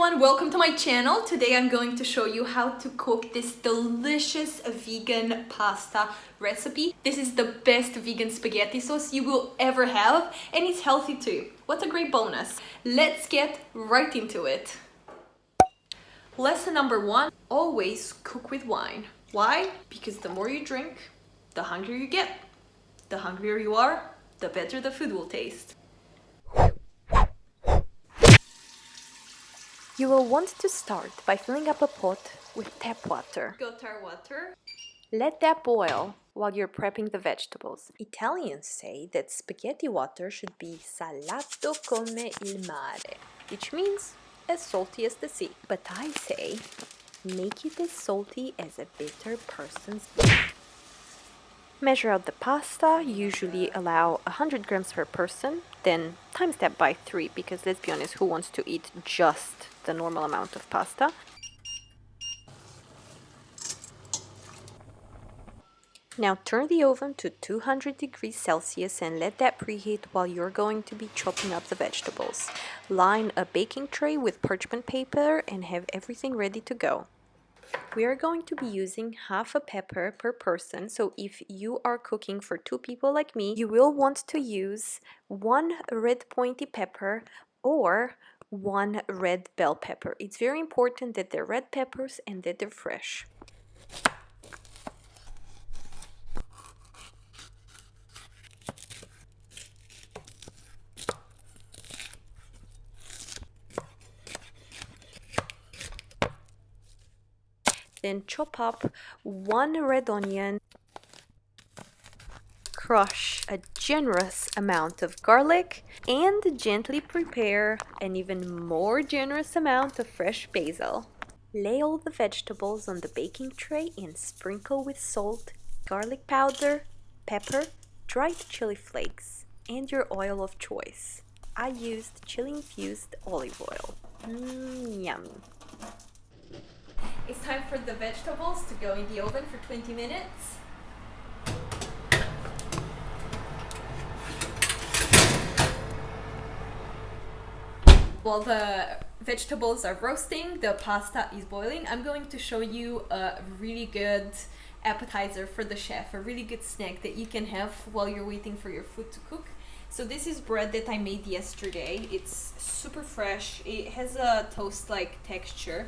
everyone, welcome to my channel. Today I'm going to show you how to cook this delicious vegan pasta recipe. This is the best vegan spaghetti sauce you will ever have, and it's healthy too. What a great bonus. Let's get right into it. Lesson number 1, always cook with wine. Why? Because the more you drink, the hungrier you get. The hungrier you are, the better the food will taste. You will want to start by filling up a pot with tap water. Gutter water. Let that boil while you're prepping the vegetables. Italians say that spaghetti water should be salato come il mare, which means as salty as the sea. But I say, make it as salty as a bitter person's breath. Measure out the pasta, usually allow 100 grams per person, then times that by 3 because let's be honest, who wants to eat just the normal amount of pasta? Now turn the oven to 200 degrees Celsius and let that preheat while you're going to be chopping up the vegetables. Line a baking tray with parchment paper and have everything ready to go. We are going to be using half a pepper per person, so if you are cooking for 2 people like me, you will want to use 1 red pointy pepper or 1 red bell pepper. It's very important that they're red peppers and that they're fresh. Then chop up 1 red onion, crush a generous amount of garlic, and gently prepare an even more generous amount of fresh basil. Lay all the vegetables on the baking tray and sprinkle with salt, garlic powder, pepper, dried chili flakes, and your oil of choice. I used chili-infused olive oil. Yummy. It's time for the vegetables to go in the oven for 20 minutes. While the vegetables are roasting, the pasta is boiling, I'm going to show you a really good appetizer for the chef, a really good snack that you can have while you're waiting for your food to cook. So this is bread that I made yesterday. It's super fresh. It has a toast-like texture.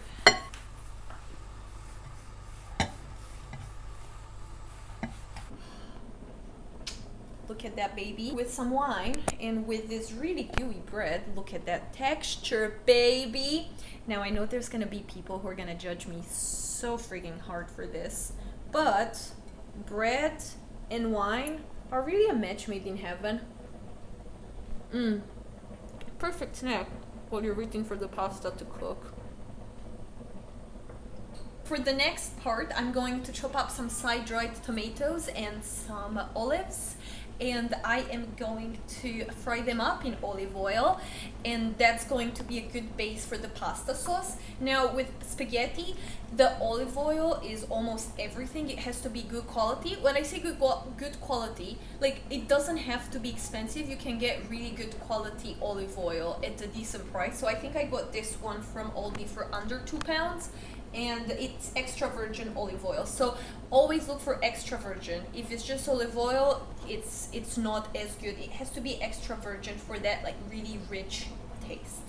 Look at that, baby. With some wine and with this really gooey bread, look at that texture, baby. Now I know there's gonna be people who are gonna judge me so freaking hard for this, but bread and wine are really a match made in heaven. Perfect snack while you're waiting for the pasta to cook. For the next part, I'm going to chop up some side-dried tomatoes and some olives, and I am going to fry them up in olive oil, and that's going to be a good base for the pasta sauce. Now with spaghetti, the olive oil is almost everything. It has to be good quality. When I say good quality, like, it doesn't have to be expensive. You can get really good quality olive oil at a decent price. So I think I got this one from Aldi for under £2, and it's extra virgin olive oil, so always look for extra virgin. If it's just olive oil, it's not as good. It has to be extra virgin for that like really rich taste.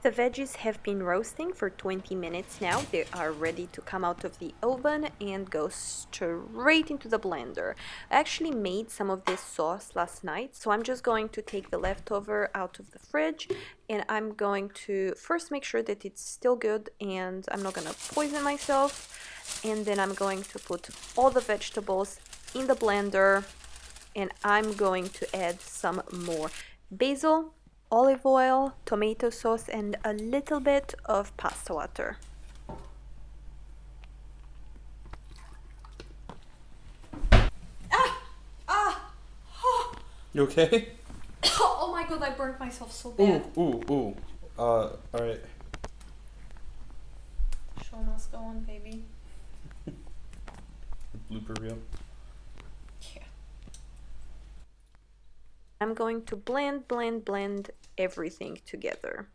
The veggies have been roasting for 20 minutes now. They are ready to come out of the oven and go straight into the blender. I actually made some of this sauce last night, so I'm just going to take the leftover out of the fridge, and I'm going to first make sure that it's still good and I'm not gonna poison myself, and then I'm going to put all the vegetables in the blender, and I'm going to add some more basil, olive oil, tomato sauce, and a little bit of pasta water. You okay? Oh my god, I burnt myself so bad. Ooh. Alright. Show must go on, baby. Blooper reel. Yeah. I'm going to blend everything together.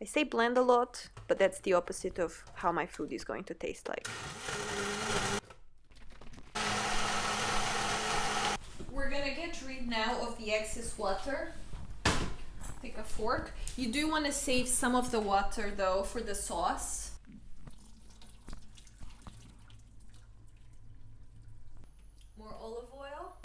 I say blend a lot, but that's the opposite of how my food is going to taste like. We're gonna get rid now of the excess water. Take a fork. You do want to save some of the water though for the sauce. More olive oil.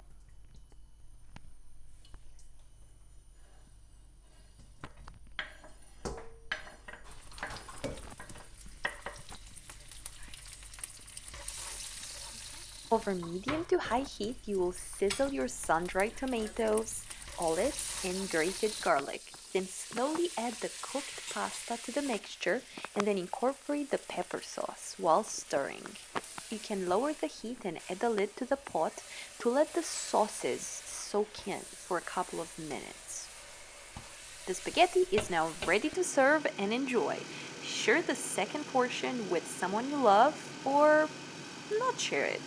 Over medium to high heat, you will sizzle your sun-dried tomatoes, olives, and grated garlic. Then slowly add the cooked pasta to the mixture and then incorporate the pepper sauce while stirring. You can lower the heat and add the lid to the pot to let the sauces soak in for a couple of minutes. The spaghetti is now ready to serve and enjoy. Share the second portion with someone you love or not share it.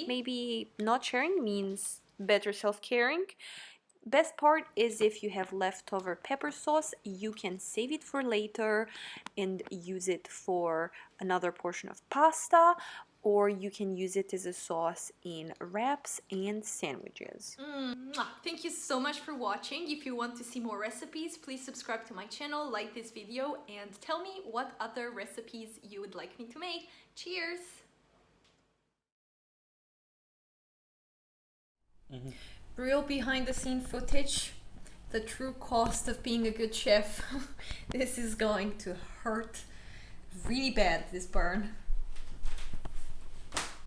Maybe not sharing means better self-caring. Best part is if you have leftover pepper sauce, you can save it for later and use it for another portion of pasta, or you can use it as a sauce in wraps and sandwiches. Thank you so much for watching. If you want to see more recipes, please subscribe to my channel, like this video, and tell me what other recipes you would like me to make. Cheers! Real behind the scene footage, the true cost of being a good chef. This is going to hurt really bad, this burn.